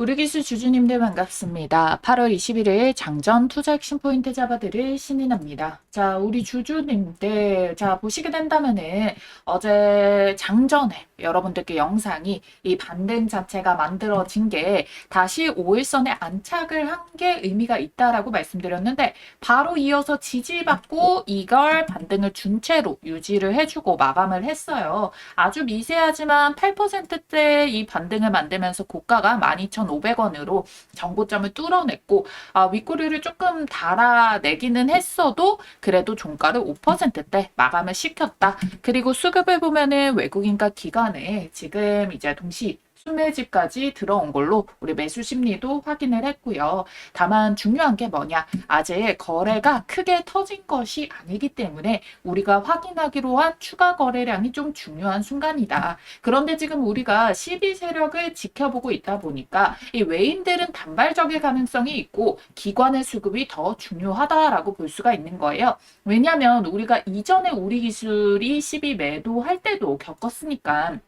우리 기술 주주님들 반갑습니다. 8월 21일 장전 투자 핵심 포인트 잡아드릴 신인합니다. 자, 우리 주주님들, 자, 보시게 된다면은 어제 장전에 여러분들께 영상이 이 반등 자체가 만들어진 게 다시 5일선에 안착을 한 게 의미가 있다라고 말씀드렸는데 바로 이어서 지지받고 이걸 반등을 준 채로 유지를 해주고 마감을 했어요. 아주 미세하지만 8%대 이 반등을 만들면서 고가가 12,500원으로 정고점을 뚫어냈고 윗꼬리를 조금 달아내기는 했어도 그래도 종가를 5%대 마감을 시켰다. 그리고 수급을 보면은 외국인과 기관에 지금 이제 동시 수매집까지 들어온 걸로 우리 매수 심리도 확인을 했고요. 다만 중요한 게 뭐냐? 아직 거래가 크게 터진 것이 아니기 때문에 우리가 확인하기로 한 추가 거래량이 좀 중요한 순간이다. 그런데 지금 우리가 12 세력을 지켜보고 있다 보니까 이 외인들은 단발적일 가능성이 있고 기관의 수급이 더 중요하다라고 볼 수가 있는 거예요. 왜냐하면 우리가 이전에 우리 기술이 12 매도할 때도 겪었으니까.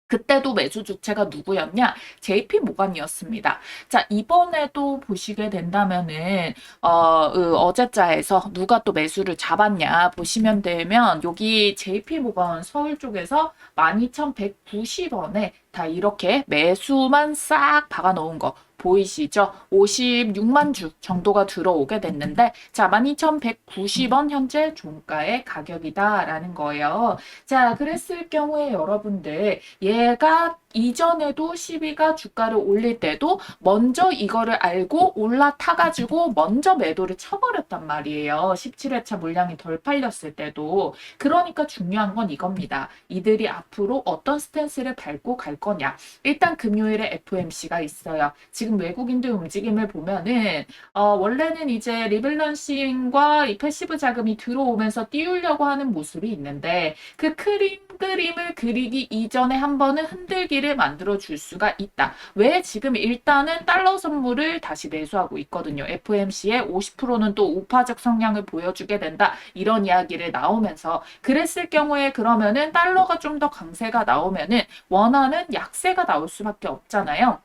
그때도 매수 주체가 누구였냐? JP 모건이었습니다. 자, 이번에도 보시게 된다면은 어제자에서 누가 또 매수를 잡았냐 보시면 되면 여기 JP 모건 서울 쪽에서 12,190원에 다 이렇게 매수만 싹 박아 놓은 거 보이시죠? 56만 주 정도가 들어오게 됐는데 자, 12,190원 현재 종가의 가격이다라는 거예요. 자, 그랬을 경우에 여러분들 얘가 이전에도 12가 주가를 올릴 때도 먼저 이거를 알고 올라타가지고 먼저 매도를 쳐버렸단 말이에요. 17회차 물량이 덜 팔렸을 때도. 그러니까 중요한 건 이겁니다. 이들이 앞으로 어떤 스탠스를 밟고 갈 거냐. 일단 금요일에 FOMC가 있어요. 지금 외국인들 움직임을 보면은 원래는 이제 리밸런싱과 이 패시브 자금이 들어오면서 띄우려고 하는 모습이 있는데 그 그림을 그리기 이전에 한 번은 흔들기를 만들어 줄 수가 있다. 왜? 지금 일단은 달러 선물을 다시 매수하고 있거든요. FOMC의 50%는 또 우파적 성향을 보여주게 된다. 이런 이야기를 나오면서 그랬을 경우에 그러면은 달러가 좀 더 강세가 나오면은 원하는 약세가 나올 수밖에 없잖아요.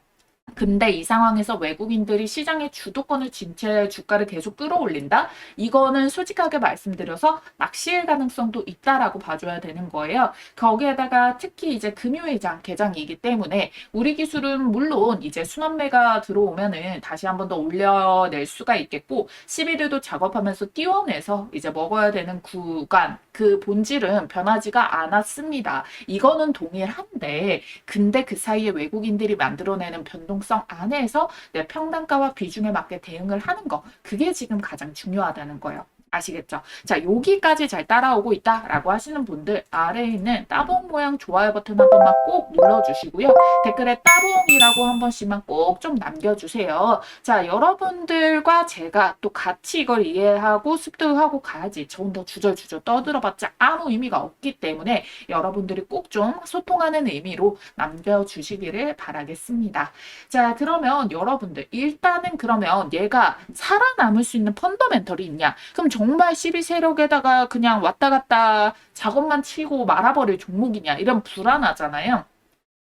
근데 이 상황에서 외국인들이 시장의 주도권을 쥔 채 주가를 계속 끌어올린다? 이거는 솔직하게 말씀드려서 낚시일 가능성도 있다라고 봐줘야 되는 거예요. 거기에다가 특히 이제 금요일장 개장이기 때문에 우리 기술은 물론 이제 순환매가 들어오면은 다시 한 번 더 올려낼 수가 있겠고 11일도 작업하면서 띄워내서 이제 먹어야 되는 구간 그 본질은 변하지가 않았습니다. 이거는 동일한데 근데 그 사이에 외국인들이 만들어내는 변동성 안에서 내 평단가와 비중에 맞게 대응을 하는 거 그게 지금 가장 중요하다는 거예요. 아시겠죠? 자, 여기까지 잘 따라오고 있다라고 하시는 분들 아래에 있는 따봉 모양 좋아요 버튼 한 번만 꼭 눌러주시고요. 댓글에 따봉이라고 한 번씩만 꼭 좀 남겨주세요. 자, 여러분들과 제가 또 같이 이걸 이해하고 습득하고 가야지. 저 혼자 주절주절 떠들어봤자 아무 의미가 없기 때문에 여러분들이 꼭 좀 소통하는 의미로 남겨주시기를 바라겠습니다. 자, 그러면 여러분들 일단은 그러면 얘가 살아남을 수 있는 펀더멘털이 있냐? 그럼 정말 12 세력에다가 그냥 왔다 갔다 작업만 치고 말아버릴 종목이냐? 이런 불안하잖아요.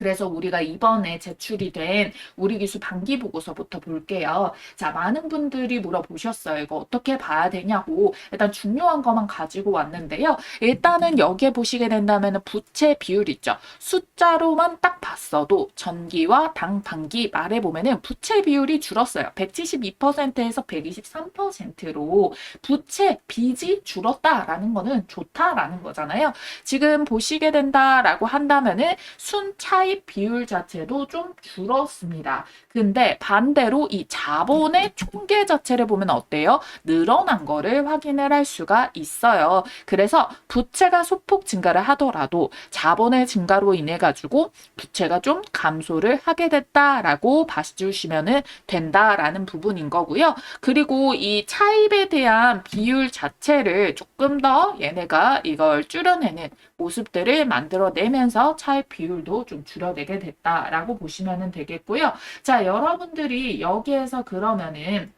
그래서 우리가 이번에 제출이 된 우리 기술 반기 보고서부터 볼게요. 자, 많은 분들이 물어보셨어요. 이거 어떻게 봐야 되냐고. 일단 중요한 것만 가지고 왔는데요. 일단은 여기에 보시게 된다면 부채 비율 있죠. 숫자로만 딱 봤어도 전기와 당, 반기 말해보면은 부채 비율이 줄었어요. 172%에서 123%로 부채 빚이 줄었다라는 거는 좋다라는 거잖아요. 지금 보시게 된다라고 한다면은 순 차이 비율 자체도 좀 줄었습니다. 근데 반대로 이 자본의 총계 자체를 보면 어때요? 늘어난 거를 확인을 할 수가 있어요. 그래서 부채가 소폭 증가를 하더라도 자본의 증가로 인해 가지고 부채가 좀 감소를 하게 됐다라고 봐주시면 된다라는 부분인 거고요. 그리고 이 차입에 대한 비율 자체를 조금 더 얘네가 이걸 줄여내는 모습들을 만들어내면서 차입 비율도 좀 줄여내게 됐다라고 보시면 되겠고요. 자, 여러분들이 여기에서 그러면은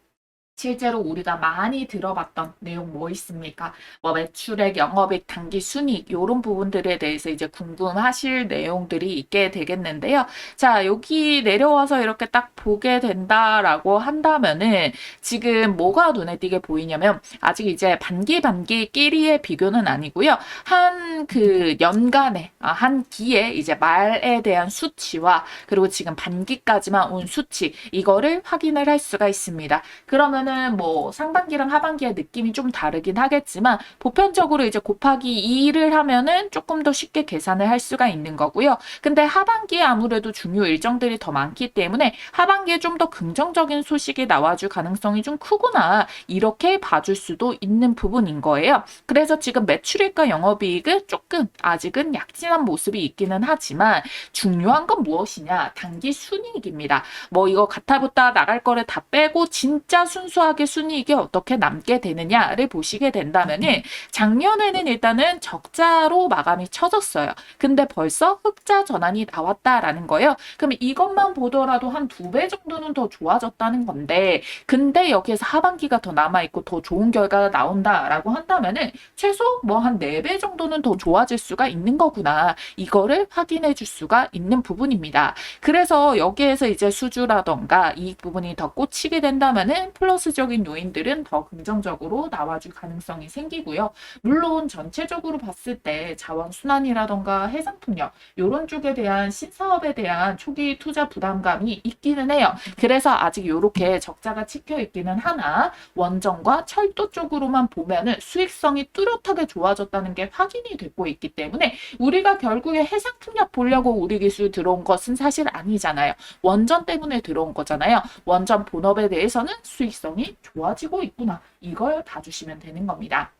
실제로 우리가 많이 들어봤던 내용 뭐 있습니까? 뭐 매출액, 영업이익, 당기 순이익 이런 부분들에 대해서 이제 궁금하실 내용들이 있게 되겠는데요. 자, 여기 내려와서 이렇게 딱 보게 된다라고 한다면은 지금 뭐가 눈에 띄게 보이냐면 아직 이제 반기끼리의 비교는 아니고요. 한 그 연간에 한 기에 이제 말에 대한 수치와 그리고 지금 반기까지만 온 수치 이거를 확인을 할 수가 있습니다. 그러면은 뭐 상반기랑 하반기의 느낌이 좀 다르긴 하겠지만 보편적으로 이제 곱하기 2를 하면은 조금 더 쉽게 계산을 할 수가 있는 거고요. 근데 하반기에 아무래도 중요 일정들이 더 많기 때문에 하반기에 좀 더 긍정적인 소식이 나와줄 가능성이 좀 크구나 이렇게 봐줄 수도 있는 부분인 거예요. 그래서 지금 매출액과 영업이익은 조금 아직은 약진한 모습이 있기는 하지만 중요한 건 무엇이냐? 단기 순이익입니다. 뭐 이거 가타부타 나갈 거를 다 빼고 진짜 순수하게 순이익이 어떻게 남게 되느냐를 보시게 된다면은 작년에는 일단은 적자로 마감이 쳐졌어요. 근데 벌써 흑자 전환이 나왔다라는 거예요. 그럼 이것만 보더라도 한 2배 정도는 더 좋아졌다는 건데 근데 여기에서 하반기가 더 남아있고 더 좋은 결과가 나온다라고 한다면은 최소 뭐 한 4배 정도는 더 좋아질 수가 있는 거구나. 이거를 확인해 줄 수가 있는 부분입니다. 그래서 여기에서 이제 수주라던가 이익 부분이 더 꽂히게 된다면은 플러스적인 요인들은 더 긍정적으로 나와줄 가능성이 생기고요. 물론 전체적으로 봤을 때 자원순환이라던가 해상풍력 이런 쪽에 대한 신사업에 대한 초기 투자 부담감이 있기는 해요. 그래서 아직 이렇게 적자가 찍혀 있기는 하나 원전과 철도 쪽으로만 보면은 수익성이 뚜렷하게 좋아졌다는 게 확인이 되고 있기 때문에 우리가 결국에 해상풍력 보려고 우리 기술 들어온 것은 사실 아니잖아요. 원전 때문에 들어온 거잖아요. 원전 본업에 대해서는 수익성이 좋아지고 있구나. 이걸 봐주시면 되는 겁니다.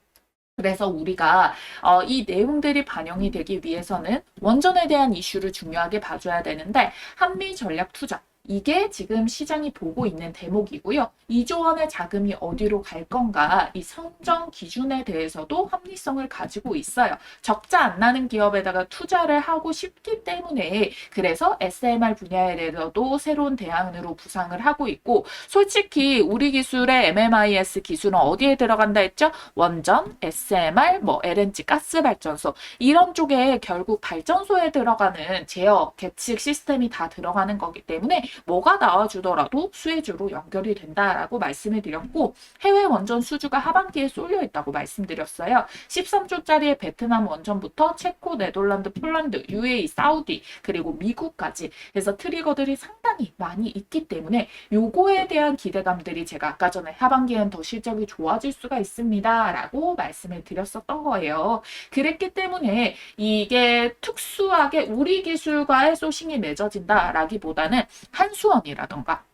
그래서 우리가 이 내용들이 반영이 되기 위해서는 원전에 대한 이슈를 중요하게 봐줘야 되는데 한미 전략 투자 이게 지금 시장이 보고 있는 대목이고요. 2조 원의 자금이 어디로 갈 건가 이 선정 기준에 대해서도 합리성을 가지고 있어요. 적자 안 나는 기업에다가 투자를 하고 싶기 때문에 그래서 SMR 분야에 대해서도 새로운 대안으로 부상을 하고 있고 솔직히 우리 기술의 MMIS 기술은 어디에 들어간다 했죠? 원전, SMR, 뭐 LNG 가스발전소 이런 쪽에 결국 발전소에 들어가는 제어, 계측 시스템이 다 들어가는 거기 때문에 뭐가 나와주더라도 수혜주로 연결이 된다라고 말씀을 드렸고 해외 원전 수주가 하반기에 쏠려 있다고 말씀드렸어요. 13조짜리의 베트남 원전부터 체코, 네덜란드, 폴란드, UAE, 사우디 그리고 미국까지 그래서 트리거들이 상당히 많이 있기 때문에 요거에 대한 기대감들이 제가 아까 전에 하반기엔 더 실적이 좋아질 수가 있습니다 라고 말씀을 드렸었던 거예요. 그랬기 때문에 이게 특수하게 우리 기술과의 소싱이 맺어진다라기보다는 한수원이라던가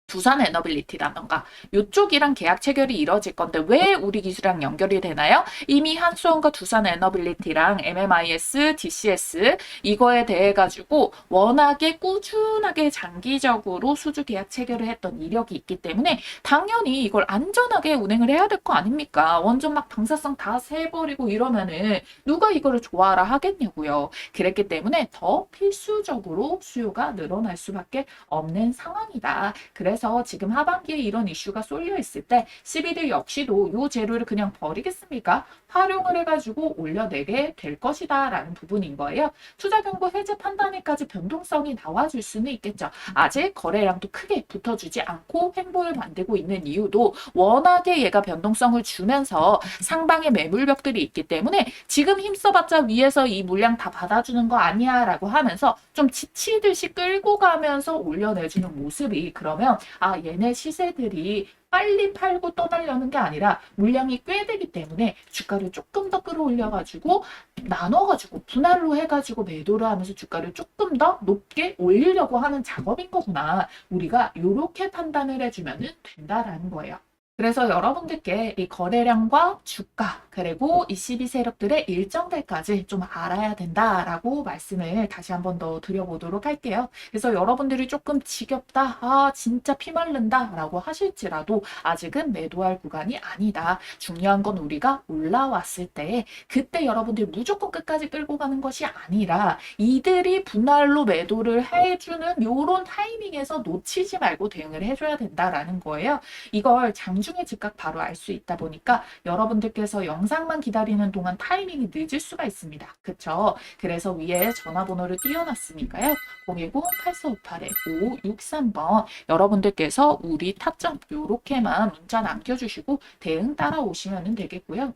두산 에너빌리티라던가 이쪽이랑 계약 체결이 이뤄질 건데 왜 우리 기술이랑 연결이 되나요? 이미 한수원과 두산 에너빌리티랑 MMIS, DCS 이거에 대해 가지고 워낙에 꾸준하게 장기적으로 수주 계약 체결을 했던 이력이 있기 때문에 당연히 이걸 안전하게 운행을 해야 될 거 아닙니까? 원전 막 방사성 다 세버리고 이러면은 누가 이거를 좋아하라 하겠냐고요. 그랬기 때문에 더 필수적으로 수요가 늘어날 수밖에 없는 상황이다. 그래서 지금 하반기에 이런 이슈가 쏠려 있을 때 12들 역시도 이 재료를 그냥 버리겠습니까? 활용을 해가지고 올려내게 될 것이다 라는 부분인 거예요. 투자 경고 해제 판단에까지 변동성이 나와줄 수는 있겠죠. 아직 거래량도 크게 붙어주지 않고 횡보를 만들고 있는 이유도 워낙에 얘가 변동성을 주면서 상방에 매물벽들이 있기 때문에 지금 힘써봤자 위에서 이 물량 다 받아주는 거 아니야 라고 하면서 좀 지치듯이 끌고 가면서 올려내주는 모습이 그러면 얘네 시세들이 빨리 팔고 떠나려는 게 아니라 물량이 꽤 되기 때문에 주가를 조금 더 끌어올려가지고 나눠가지고 분할로 해가지고 매도를 하면서 주가를 조금 더 높게 올리려고 하는 작업인 거구나. 우리가 이렇게 판단을 해주면 된다라는 거예요. 그래서 여러분들께 이 거래량과 주가 그리고 이 12세력들의 일정들까지 좀 알아야 된다라고 말씀을 다시 한 번 더 드려보도록 할게요. 그래서 여러분들이 조금 지겹다, 진짜 피말른다 라고 하실지라도 아직은 매도할 구간이 아니다. 중요한 건 우리가 올라왔을 때 그때 여러분들이 무조건 끝까지 끌고 가는 것이 아니라 이들이 분할로 매도를 해주는 요런 타이밍에서 놓치지 말고 대응을 해줘야 된다라는 거예요. 이걸 장중 장중에 즉각 바로 알 수 있다 보니까 여러분들께서 영상만 기다리는 동안 타이밍이 늦을 수가 있습니다. 그쵸? 그래서 위에 전화번호를 띄워놨으니까요. 010-8458-5563번 여러분들께서 우리 타점 요렇게만 문자 남겨주시고 대응 따라오시면 되겠고요.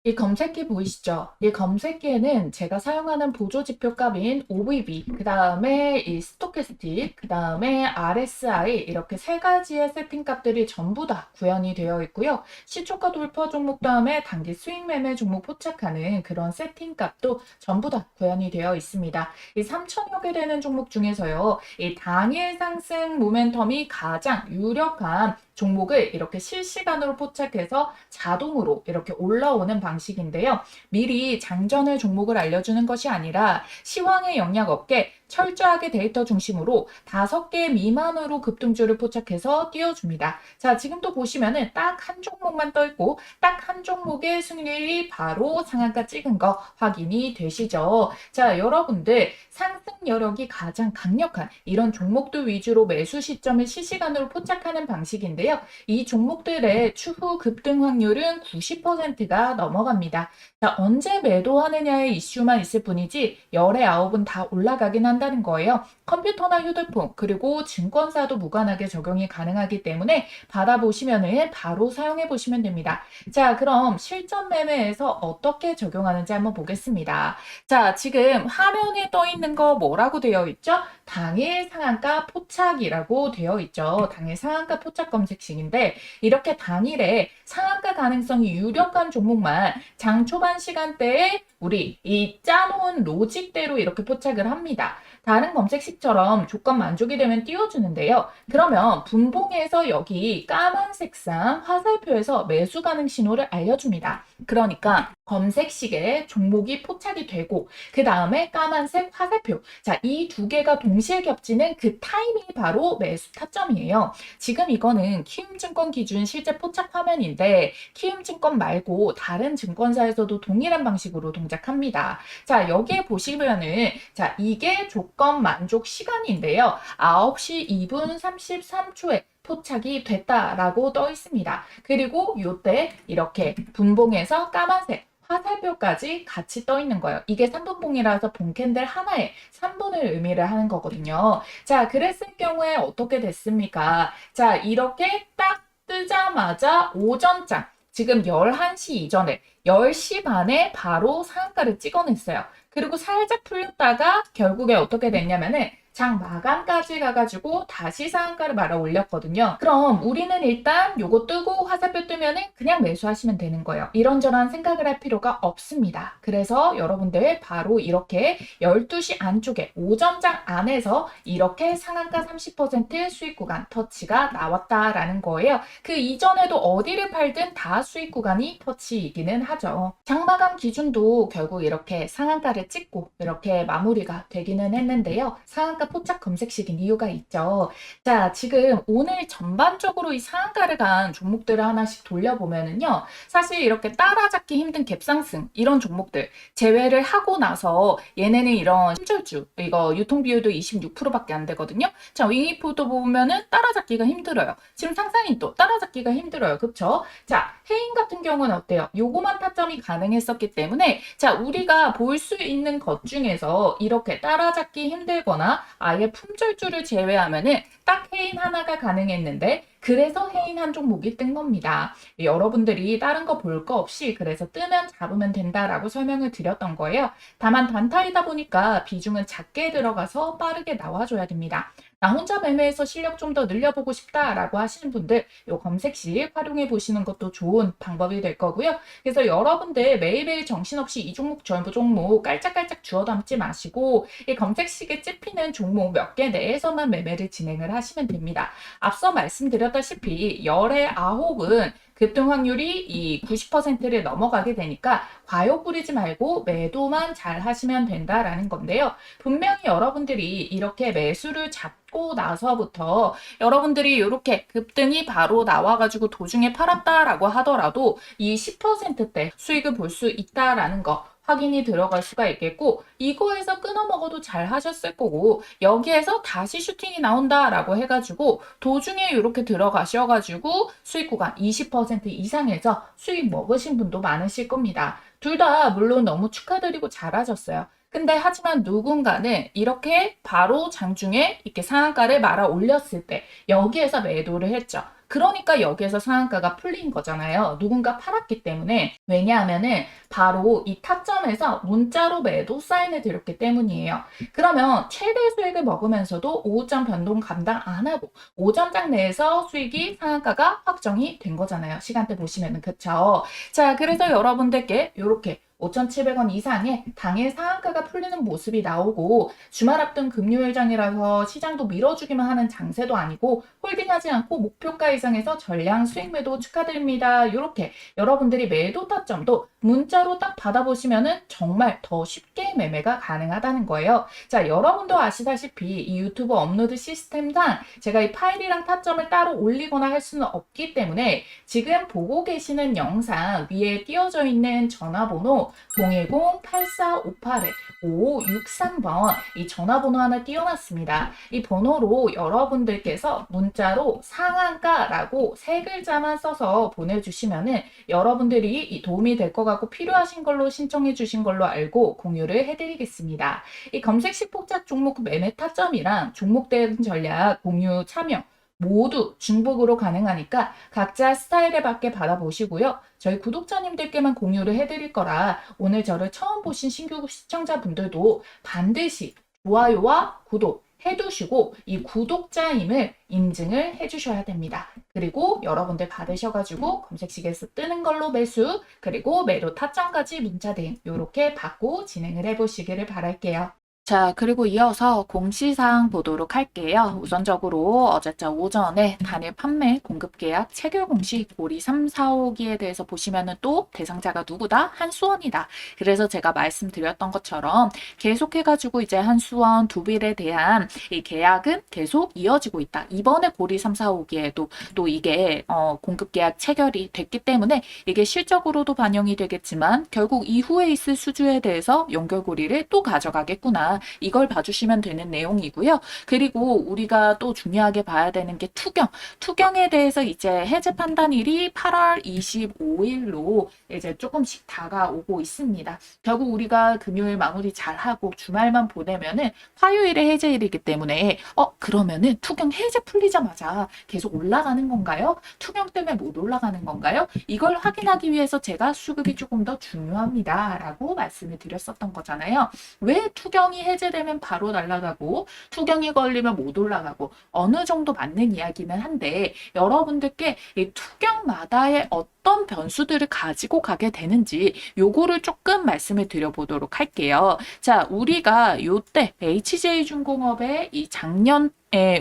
이 검색기 보이시죠? 이 검색기에는 제가 사용하는 보조지표 값인 OVB, 그 다음에 이 스토캐스틱, 그 다음에 RSI 이렇게 세 가지의 세팅 값들이 전부 다 구현이 되어 있고요. 시초가 돌파 종목 다음에 단기 수익 매매 종목 포착하는 그런 세팅 값도 전부 다 구현이 되어 있습니다. 이 3천여 개 되는 종목 중에서요. 이 당일 상승 모멘텀이 가장 유력한 종목을 이렇게 실시간으로 포착해서 자동으로 이렇게 올라오는 방식인데요. 미리 장전의 종목을 알려주는 것이 아니라 시황의 영역 없게 철저하게 데이터 중심으로 5개 미만으로 급등주를 포착해서 띄워줍니다. 자, 지금도 보시면은 딱 한 종목만 떠 있고 딱 한 종목의 수익률이 바로 상한가 찍은 거 확인이 되시죠? 자, 여러분들 상승 여력이 가장 강력한 이런 종목들 위주로 매수 시점을 실시간으로 포착하는 방식인데요. 이 종목들의 추후 급등 확률은 90%가 넘어갑니다. 자, 언제 매도하느냐의 이슈만 있을 뿐이지 열의 9은 다 올라가긴 한다는 거예요. 컴퓨터나 휴대폰 그리고 증권사도 무관하게 적용이 가능하기 때문에 받아보시면은 바로 사용해 보시면 됩니다. 자, 그럼 실전 매매에서 어떻게 적용하는지 한번 보겠습니다. 자, 지금 화면에 떠 있는 거 뭐라고 되어 있죠? 당일 상한가 포착이라고 되어 있죠. 당일 상한가 포착 검색식인데 이렇게 당일에 상한가 가능성이 유력한 종목만 장 초반 시간대에 우리 이 짜놓은 로직대로 이렇게 포착을 합니다. 다른 검색식처럼 조건 만족이 되면 띄워주는데요. 그러면 분봉에서 여기 까만색상 화살표에서 매수 가능 신호를 알려줍니다. 그러니까 검색식에 종목이 포착이 되고 그 다음에 까만색 화살표. 자, 이 두 개가 동시에 겹치는 그 타이밍이 바로 매수 타점이에요. 지금 이거는 키움증권 기준 실제 포착 화면인데 키움증권 말고 다른 증권사에서도 동일한 방식으로 동작합니다. 자, 여기에 보시면은 자, 이게 조건 만족 시간인데요. 9시 2분 33초에 포착이 됐다라고 떠 있습니다. 그리고 요때 이렇게 분봉에서 까만색 화살표까지 같이 떠 있는 거예요. 이게 3분봉이라서 봉캔들 하나에 3분을 의미를 하는 거거든요. 자, 그랬을 경우에 어떻게 됐습니까? 자, 이렇게 딱 뜨자마자 오전장 지금 11시 이전에 10시 반에 바로 상한가를 찍어냈어요. 그리고 살짝 풀렸다가 결국에 어떻게 됐냐면은 장 마감까지 가가지고 다시 상한가를 말아 올렸거든요. 그럼 우리는 일단 요거 뜨고 화살표 뜨면은 그냥 매수하시면 되는 거예요. 이런저런 생각을 할 필요가 없습니다. 그래서 여러분들 바로 이렇게 12시 안쪽에 오전장 안에서 이렇게 상한가 30% 수익 구간 터치가 나왔다라는 거예요. 그 이전에도 어디를 팔든 다 수익 구간이 터치이기는 하죠. 장 마감 기준도 결국 이렇게 상한가를 찍고 이렇게 마무리가 되기는 했는데요. 상한가 포착 검색식인 이유가 있죠. 자, 지금 오늘 전반적으로 이 상한가를 간 종목들을 하나씩 돌려보면은요. 사실 이렇게 따라잡기 힘든 갭상승 이런 종목들 제외를 하고 나서 얘네는 이런 심절주 이거 유통 비율도 26%밖에 안 되거든요. 자, 윙이포도 보면은 따라잡기가 힘들어요. 지금 상상인도 따라잡기가 힘들어요. 그쵸? 자, 해인 같은 경우는 어때요? 요거만 타점이 가능했었기 때문에 자, 우리가 볼 수 있는 것 중에서 이렇게 따라잡기 힘들거나 아예 품절주를 제외하면은 딱 해인 하나가 가능했는데 그래서 해인 한 종목이 뜬 겁니다. 여러분들이 다른 거 볼 거 없이 그래서 뜨면 잡으면 된다라고 설명을 드렸던 거예요. 다만 단타이다 보니까 비중은 작게 들어가서 빠르게 나와줘야 됩니다. 나 혼자 매매해서 실력 좀 더 늘려보고 싶다라고 하시는 분들 이 검색식 활용해 보시는 것도 좋은 방법이 될 거고요. 그래서 여러분들 매일매일 정신없이 이 종목 저 종목 깔짝깔짝 주워 담지 마시고 이 검색식에 찝히는 종목 몇 개 내에서만 매매를 진행을 하시면 됩니다. 앞서 말씀드렸다시피 열의 9은 급등 확률이 이 90%를 넘어가게 되니까 과욕 부리지 말고 매도만 잘 하시면 된다라는 건데요. 분명히 여러분들이 이렇게 매수를 잡고 나서부터 여러분들이 이렇게 급등이 바로 나와가지고 도중에 팔았다라고 하더라도 이 10%대 수익을 볼 수 있다라는 거 확인이 들어갈 수가 있겠고, 이거에서 끊어 먹어도 잘 하셨을 거고, 여기에서 다시 슈팅이 나온다라고 해가지고 도중에 이렇게 들어가셔가지고 수익 구간 20% 이상에서 수익 먹으신 분도 많으실 겁니다. 둘 다 물론 너무 축하드리고 잘하셨어요. 근데 하지만 누군가는 이렇게 바로 장중에 이렇게 상한가를 말아 올렸을 때 여기에서 매도를 했죠. 그러니까 여기에서 상한가가 풀린 거잖아요. 누군가 팔았기 때문에. 왜냐하면은 바로 이 타점에서 문자로 매도 사인을 드렸기 때문이에요. 그러면 최대 수익을 먹으면서도 오후장 변동 감당 안 하고 오전장 내에서 수익이 상한가가 확정이 된 거잖아요. 시간대 보시면은. 그쵸? 자, 그래서 여러분들께 이렇게 5,700원 이상의 당일 상한가가 풀리는 모습이 나오고, 주말 앞둔 금요일장이라서 시장도 밀어주기만 하는 장세도 아니고 홀딩하지 않고 목표가 이상에서 전량 수익 매도 축하드립니다. 이렇게 여러분들이 매도 타점도 문자로 딱 받아보시면은 정말 더 쉽게 매매가 가능하다는 거예요. 자, 여러분도 아시다시피 이 유튜브 업로드 시스템상 제가 이 파일이랑 타점을 따로 올리거나 할 수는 없기 때문에 지금 보고 계시는 영상 위에 띄어져 있는 전화번호 010-8458-5563번 이 전화번호 하나 띄워놨습니다. 이 번호로 여러분들께서 문자로 상한가라고 세 글자만 써서 보내주시면은 여러분들이 이 도움이 될 것 같고 필요하신 걸로 신청해 주신 걸로 알고 공유를 해드리겠습니다. 이 검색식 폭작 종목 매매 타점이랑 종목 대응 전략 공유 참여 모두 중복으로 가능하니까 각자 스타일에 맞게 받아보시고요. 저희 구독자님들께만 공유를 해드릴 거라 오늘 저를 처음 보신 신규 시청자분들도 반드시 좋아요와 구독 해두시고 이 구독자임을 인증을 해주셔야 됩니다. 그리고 여러분들 받으셔가지고 검색식에서 뜨는 걸로 매수, 그리고 매도 타점까지 문자 등 이렇게 받고 진행을 해보시기를 바랄게요. 자, 그리고 이어서 공시사항 보도록 할게요. 우선적으로 어제자 오전에 단일 판매 공급 계약 체결 공시 고리 3, 4호기에 대해서 보시면은 또 대상자가 누구다? 한수원이다. 그래서 제가 말씀드렸던 것처럼 계속해가지고 이제 한수원, 두빌에 대한 이 계약은 계속 이어지고 있다. 이번에 고리 3, 4호기에도 또 이게 공급 계약 체결이 됐기 때문에 이게 실적으로도 반영이 되겠지만 결국 이후에 있을 수주에 대해서 연결고리를 또 가져가겠구나. 이걸 봐주시면 되는 내용이고요. 그리고 우리가 또 중요하게 봐야 되는 게 투경. 투경에 대해서 이제 해제 판단일이 8월 25일로 이제 조금씩 다가오고 있습니다. 결국 우리가 금요일 마무리 잘하고 주말만 보내면은 화요일에 해제일이기 때문에 그러면은 투경 해제 풀리자마자 계속 올라가는 건가요? 투경 때문에 못 올라가는 건가요? 이걸 확인하기 위해서 제가 수급이 조금 더 중요합니다. 라고 말씀을 드렸었던 거잖아요. 왜 투경이 해제되면 바로 날아가고 투경이 걸리면 못 올라가고 어느 정도 맞는 이야기는 한데 여러분들께 이 투경마다의 어떤 변수들을 가지고 가게 되는지 요거를 조금 말씀을 드려보도록 할게요. 자, 우리가 요때 HJ중공업의 이 작년의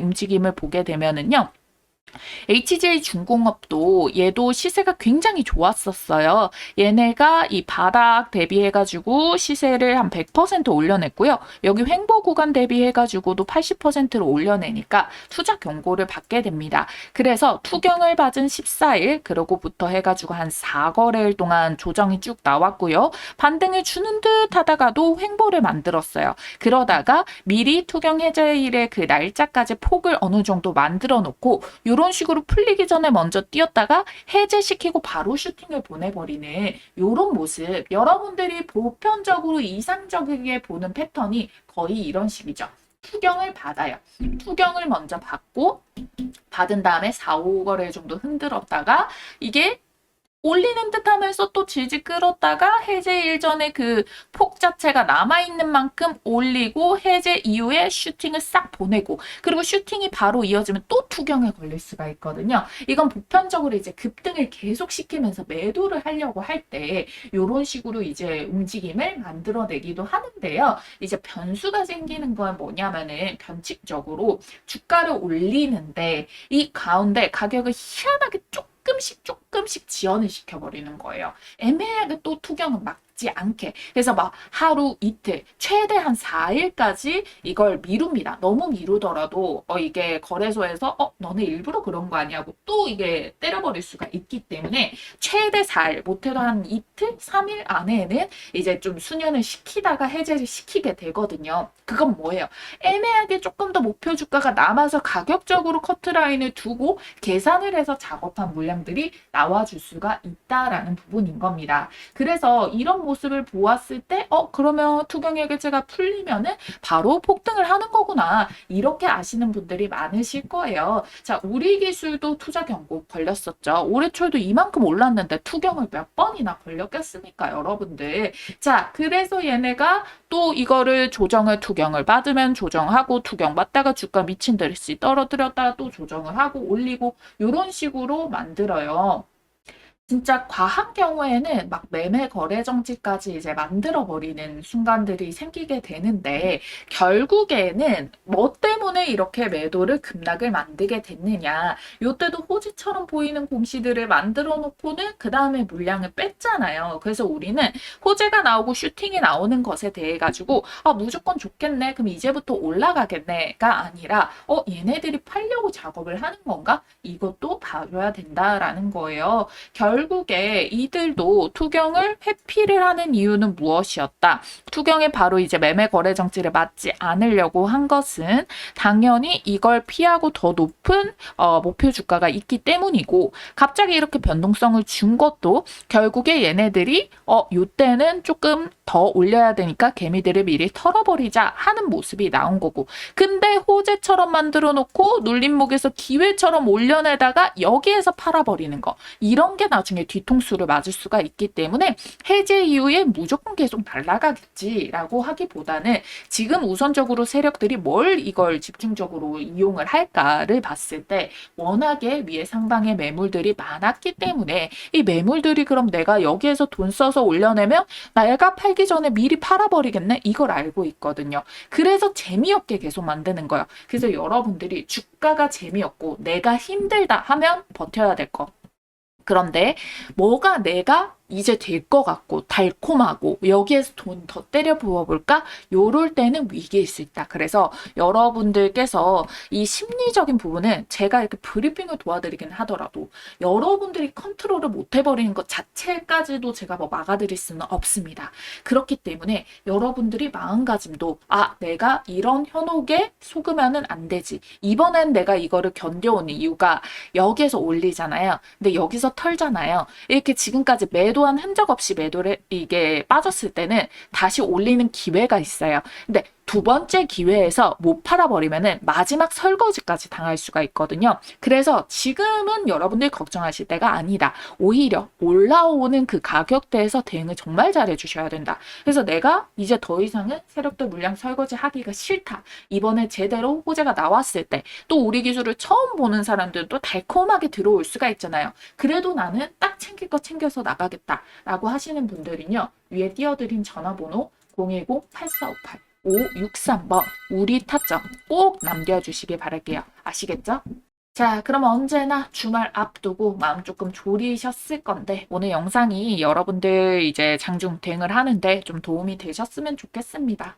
움직임을 보게 되면은요. HJ중공업도 얘도 시세가 굉장히 좋았었어요. 얘네가 이 바닥 대비해가지고 시세를 한 100% 올려냈고요. 여기 횡보 구간 대비해가지고도 80%를 올려내니까 투자 경고를 받게 됩니다. 그래서 투경을 받은 14일 그러고부터 해가지고 한 4거래일 동안 조정이 쭉 나왔고요. 반등을 주는 듯 하다가도 횡보를 만들었어요. 그러다가 미리 투경 해제일의 그 날짜까지 폭을 어느 정도 만들어 놓고 이런 식으로 풀리기 전에 먼저 뛰었다가 해제시키고 바로 슈팅을 보내버리는 이런 모습, 여러분들이 보편적으로 이상적이게 보는 패턴이 거의 이런 식이죠. 투경을 받아요. 투경을 먼저 받고 받은 다음에 4, 5거래 정도 흔들었다가 이게 올리는 듯 하면서 또 질질 끌었다가 해제 일전에 그 폭 자체가 남아있는 만큼 올리고 해제 이후에 슈팅을 싹 보내고 그리고 슈팅이 바로 이어지면 또 투경에 걸릴 수가 있거든요. 이건 보편적으로 이제 급등을 계속 시키면서 매도를 하려고 할 때 이런 식으로 이제 움직임을 만들어내기도 하는데요. 이제 변수가 생기는 건 뭐냐면은 변칙적으로 주가를 올리는데 이 가운데 가격을 희한하게 조금씩 지연을 시켜버리는 거예요. 애매하게 또 투경은 막 받지 않게. 그래서 막 하루, 이틀, 최대한 4일까지 이걸 미룹니다. 너무 미루더라도 이게 거래소에서 너네 일부러 그런 거 아니냐고 또 이게 때려버릴 수가 있기 때문에 최대 4일, 못해도 한 이틀, 3일 안에는 이제 좀 수년을 시키다가 해제를 시키게 되거든요. 그건 뭐예요? 애매하게 조금 더 목표 주가가 남아서 가격적으로 커트라인을 두고 계산을 해서 작업한 물량들이 나와줄 수가 있다라는 부분인 겁니다. 그래서 이런 모습을 보았을 때 그러면 투경일계제가 풀리면은 바로 폭등을 하는 거구나, 이렇게 아시는 분들이 많으실 거예요. 자, 우리 기술도 투자 경고 걸렸었죠. 올해 초에도 이만큼 올랐는데 투경을 몇 번이나 걸렸겠습니까, 여러분들. 자, 그래서 얘네가 또 이거를 조정을, 투경을 받으면 조정하고, 투경 받다가 주가 미친 듯이 떨어뜨렸다가 또 조정을 하고 올리고, 이런 식으로 만들어요. 진짜 과한 경우에는 막 매매 거래 정지까지 이제 만들어 버리는 순간들이 생기게 되는데, 결국에는 뭐 때문에 이렇게 매도를 급락을 만들게 됐느냐, 요때도 호지처럼 보이는 공시들을 만들어 놓고는 그 다음에 물량을 뺐잖아요. 그래서 우리는 호재가 나오고 슈팅이 나오는 것에 대해 가지고 무조건 좋겠네, 그럼 이제부터 올라가겠네가 아니라 얘네들이 팔려고 작업을 하는 건가, 이것도 봐줘야 된다라는 거예요. 결국에 이들도 투경을 회피를 하는 이유는 무엇이었다? 투경에 바로 이제 매매 거래 정지를 맞지 않으려고 한 것은 당연히 이걸 피하고 더 높은 목표 주가가 있기 때문이고, 갑자기 이렇게 변동성을 준 것도 결국에 얘네들이 요때는 조금 더 올려야 되니까 개미들을 미리 털어버리자 하는 모습이 나온 거고, 근데 호재처럼 만들어 놓고 눌림목에서 기회처럼 올려내다가 여기에서 팔아버리는 거, 이런 게 나중에 뒤통수를 맞을 수가 있기 때문에 해제 이후에 무조건 계속 날아가겠지라고 하기보다는 지금 우선적으로 세력들이 뭘 이걸 집중적으로 이용을 할까를 봤을 때 워낙에 위에 상방에 매물들이 많았기 때문에, 이 매물들이 그럼 내가 여기에서 돈 써서 올려내면 내가 팔기 전에 미리 팔아버리겠네, 이걸 알고 있거든요. 그래서 재미없게 계속 만드는 거예요. 그래서 여러분들이 주가가 재미없고 내가 힘들다 하면 버텨야 될 거. 그런데 뭐가 내가 이제 될 것 같고 달콤하고 여기에서 돈 더 때려 부어볼까? 요럴 때는 위기일 수 있다. 그래서 여러분들께서 이 심리적인 부분은 제가 이렇게 브리핑을 도와드리긴 하더라도 여러분들이 컨트롤을 못 해버리는 것 자체까지도 제가 뭐 막아드릴 수는 없습니다. 그렇기 때문에 여러분들이 마음가짐도 내가 이런 현혹에 속으면은 안 되지. 이번엔 내가 이거를 견뎌오는 이유가 여기에서 올리잖아요. 근데 여기서 털잖아요. 이렇게 지금까지 매도한 흔적 없이 매도를 이게 빠졌을 때는 다시 올리는 기회가 있어요. 근데 두 번째 기회에서 못 팔아버리면은 마지막 설거지까지 당할 수가 있거든요. 그래서 지금은 여러분들 걱정하실 때가 아니다. 오히려 올라오는 그 가격대에서 대응을 정말 잘해 주셔야 된다. 그래서 내가 이제 더 이상은 세력들 물량 설거지 하기가 싫다. 이번에 제대로 호재가 나왔을 때 또 우리 기술을 처음 보는 사람들도 달콤하게 들어올 수가 있잖아요. 그래도 나는 딱 챙길 거 챙겨서 나가겠다라고 하시는 분들은요, 위에 띄워드린 전화번호 010-8458 563번 우리 타점 꼭 남겨주시길 바랄게요. 아시겠죠? 자, 그럼 언제나 주말 앞두고 마음 조금 졸이셨을 건데 오늘 영상이 여러분들 이제 장중 대응을 하는데 좀 도움이 되셨으면 좋겠습니다.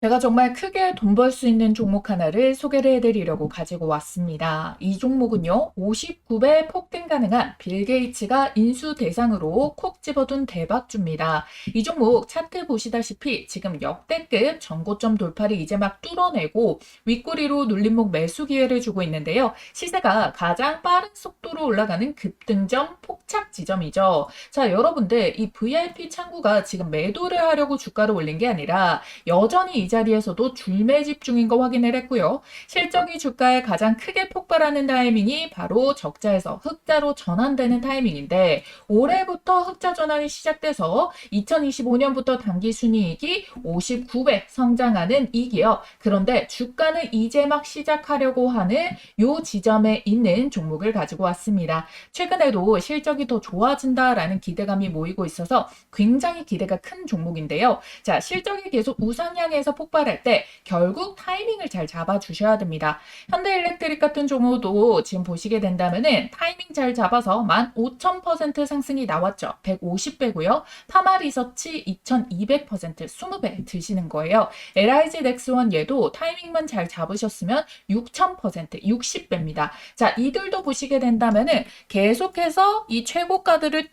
제가 정말 크게 돈 벌 수 있는 종목 하나를 소개를 해드리려고 가지고 왔습니다. 이 종목은요, 59배 폭등 가능한 빌 게이츠가 인수 대상으로 콕 집어둔 대박주입니다. 이 종목 차트 보시다시피 지금 역대급 전고점 돌파를 이제 막 뚫어내고 윗꼬리로 눌림목 매수 기회를 주고 있는데요. 시세가 가장 빠른 속도로 올라가는 급등점 폭착 지점이죠. 자, 여러분들 이 VIP 창구가 지금 매도를 하려고 주가를 올린 게 아니라 여전히 이 자리에서도 줄매집 중인 거 확인을 했고요. 실적이 주가에 가장 크게 폭발하는 타이밍이 바로 적자에서 흑자로 전환되는 타이밍인데, 올해부터 흑자 전환이 시작돼서 2025년부터 당기 순이익이 59배 성장하는 이 기업. 그런데 주가는 이제 막 시작하려고 하는 요 지점에 있는 종목을 가지고 왔습니다. 최근에도 실적이 더 좋아진다라는 기대감이 모이고 있어서 굉장히 기대가 큰 종목인데요. 자, 실적이 계속 우상향해서 폭발할 때 결국 타이밍을 잘 잡아주셔야 됩니다. 현대일렉트릭 같은 종목도 지금 보시게 된다면은 타이밍 잘 잡아서 15,000% 상승이 나왔죠. 150배고요. 파마리서치 2200% 20배 드시는 거예요. LIG 넥스원 얘도 타이밍만 잘 잡으셨으면 6000% 60배입니다. 자, 이들도 보시게 된다면은 계속해서 이 최고가들을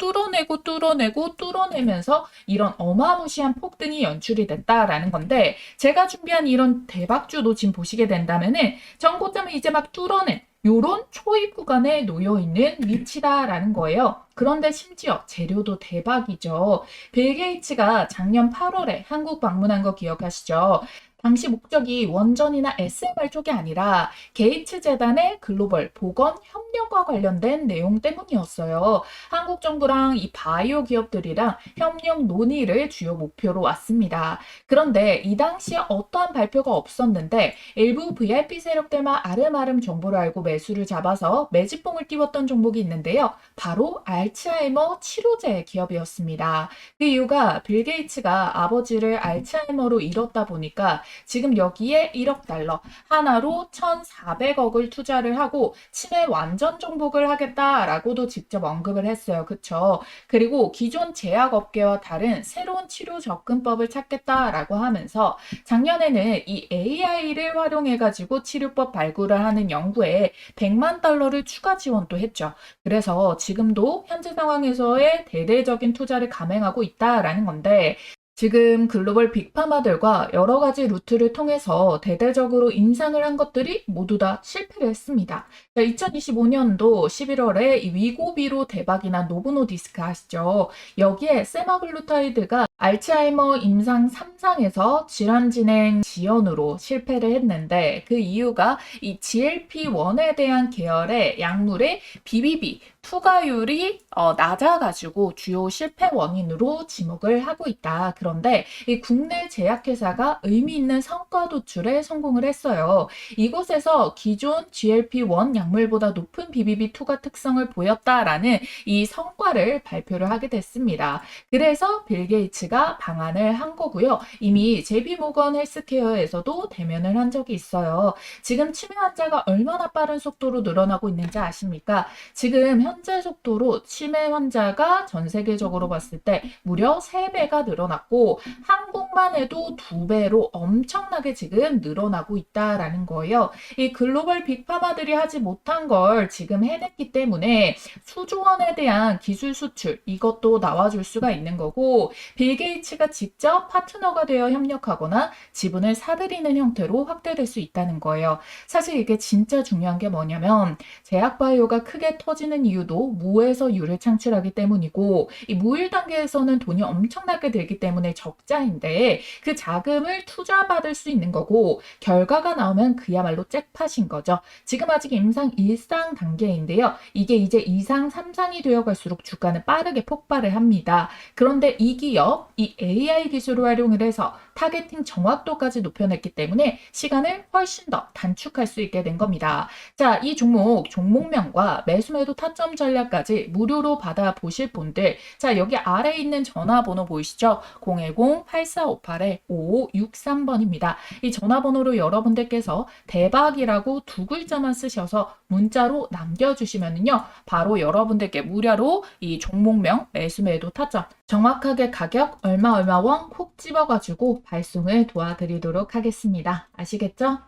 뚫어내면서 이런 어마무시한 폭등이 연출이 됐다라는 건데, 제가 준비한 이런 대박주도 지금 보시게 된다면은 정고점을 이제 막 뚫어낸 요런 초입 구간에 놓여 있는 위치다라는 거예요. 그런데 심지어 재료도 대박이죠. 빌 게이츠가 작년 8월에 한국 방문한 거 기억하시죠? 당시 목적이 원전이나 SMR 쪽이 아니라 게이츠 재단의 글로벌 보건 협력과 관련된 내용 때문이었어요. 한국 정부랑 이 바이오 기업들이랑 협력 논의를 주요 목표로 왔습니다. 그런데 이 당시에 어떠한 발표가 없었는데 일부 VIP 세력들만 아름아름 정보를 알고 매수를 잡아서 매집봉을 띄웠던 종목이 있는데요. 바로 알츠하이머 치료제 기업이었습니다. 그 이유가 빌 게이츠가 아버지를 알츠하이머로 잃었다 보니까 지금 여기에 1억 달러, 하나로 1,400억을 투자를 하고 치매 완전 정복을 하겠다라고도 직접 언급을 했어요. 그쵸? 그리고 기존 제약업계와 다른 새로운 치료 접근법을 찾겠다라고 하면서 작년에는 이 AI를 활용해가지고 치료법 발굴을 하는 연구에 100만 달러를 추가 지원도 했죠. 그래서 지금도 현재 상황에서의 대대적인 투자를 감행하고 있다라는 건데, 지금 글로벌 빅파마들과 여러 가지 루트를 통해서 대대적으로 인상을 한 것들이 모두 다 실패를 했습니다. 2025년도 11월에 이 위고비로 대박이 난 노보노디스크 아시죠? 여기에 세마글루타이드가 알츠하이머 임상 3상에서 질환 진행 지연으로 실패를 했는데, 그 이유가 이 GLP-1에 대한 계열의 약물의 BBB 투과율이 낮아가지고 주요 실패 원인으로 지목을 하고 있다. 그런데 이 국내 제약회사가 의미 있는 성과 도출에 성공을 했어요. 이곳에서 기존 GLP-1 약물보다 높은 BBB 투과 특성을 보였다라는 이 성과를 발표를 하게 됐습니다. 그래서 빌 게이츠가 방한을 한 거고요. 이미 JP모건 헬스케어에서도 대면을 한 적이 있어요. 지금 치매 환자가 얼마나 빠른 속도로 늘어나고 있는지 아십니까? 지금 현재 속도로 치매 환자가 전 세계적으로 봤을 때 무려 3배가 늘어났고 한국만 해도 2배로 엄청나게 지금 늘어나고 있다라는 거예요. 이 글로벌 빅파마들이 하지 못한 걸 지금 해냈기 때문에 수조원에 대한 기술 수출 이것도 나와줄 수가 있는 거고, 빌 게이츠가 직접 파트너가 되어 협력하거나 지분을 사들이는 형태로 확대될 수 있다는 거예요. 사실 이게 진짜 중요한 게 뭐냐면 제약바이오가 크게 터지는 이유도 무에서 유를 창출하기 때문이고, 이 무일 단계에서는 돈이 엄청나게 들기 때문에 적자인데 그 자금을 투자받을 수 있는 거고, 결과가 나오면 그야말로 잭팟인 거죠. 지금 아직 임상 1상 단계인데요. 이게 이제 2상, 3상이 되어 갈수록 주가는 빠르게 폭발을 합니다. 그런데 이 기업, 이 AI 기술을 활용을 해서 타겟팅 정확도까지 높여냈기 때문에 시간을 훨씬 더 단축할 수 있게 된 겁니다. 자, 이 종목명과 매수매도 타점 전략까지 무료로 받아보실 분들, 자, 여기 아래에 있는 전화번호 보이시죠? 010-8458-5563번입니다. 이 전화번호로 여러분들께서 대박이라고 2글자만 쓰셔서 문자로 남겨주시면요, 바로 여러분들께 무료로 이 종목명, 매수매도 타점, 정확하게 가격 얼마 원 콕 집어가지고 발송을 도와드리도록 하겠습니다. 아시겠죠?